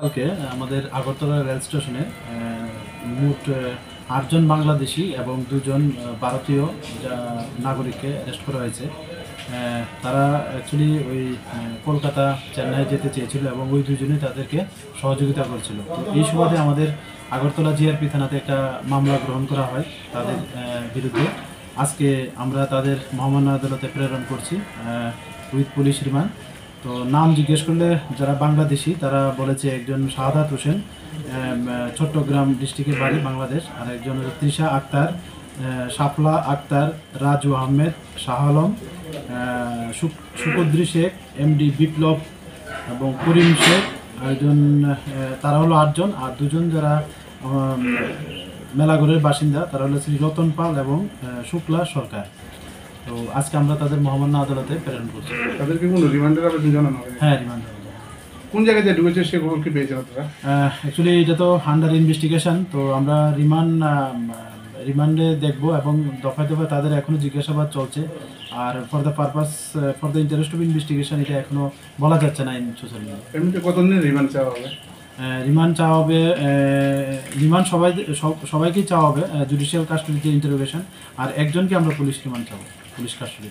কালকে আমাদের আগরতলা রেল স্টেশনে মোট ৮ জন বাংলাদেশি এবং ২ জন ভারতীয় নাগরিককে অ্যারেস্ট করা হয়েছে। তারা অ্যাকচুয়ালি ওই কলকাতা চেন্নাই যেতে চেয়েছিল এবং ওই দুজনেই তাদেরকে সহযোগিতা করছিল। তো এই সুবাদে আমাদের আগরতলা জিআরপি থানাতে একটা মামলা গ্রহণ করা হয় তাদের বিরুদ্ধে। আজকে আমরা তাদের মহামান্য আদালতে প্রেরণ করছি উইথ পুলিশ রিমান্ড। তো নাম জিজ্ঞেস করলে যারা বাংলাদেশি তারা বলেছে একজন শাহাদাত হোসেন, চট্টগ্রাম ডিস্ট্রিক্টের বাড়ি বাংলাদেশ, আর একজন তৃষা আক্তার, শাপলা আক্তার, রাজু আহমেদ, শাহ আলম, সুকদ্রি শেখ, এমডি বিপ্লব এবং করিম শেখ। একজন তারা হলো ৮ জন, আর ২ জন যারা মেলাঘরের বাসিন্দা তারা হলো শ্রী রতন পাল এবং শুক্লা সরকার। তো আজকে আমরা তাদের মহামান্য আদালতে প্রেরণ করছি। তাদেরকে কোনো রিমান্ডের আবেদন জানানো হবে? হ্যাঁ, রিমান্ড। কোন জায়গায় ঢুকেছে সে খবর কি পেয়েছেন আপনারা? অ্যাকচুয়ালি এটা তো আন্ডার ইনভেস্টিগেশন, তো আমরা রিমান্ডে দেখব এবং দফায় দফায় তাদের এখনও জিজ্ঞাসাবাদ চলছে। আর for the interest of investigation এটা এখনও বলা যাচ্ছে না ইন সোশ্যাল মিডিয়া। এমনিতে কতদিনের রিমান্ড চাওয়া হবে? রিমান্ড চাওয়া হবে, রিমান্ড সবাইকেই চাওয়া হবে, জুডিশিয়াল কাস্টডিতে ইন্টারোগেশন, আর একজনকে আমরা পুলিশ রিমান্ড চাবো, পুলিশ কাস্টডি।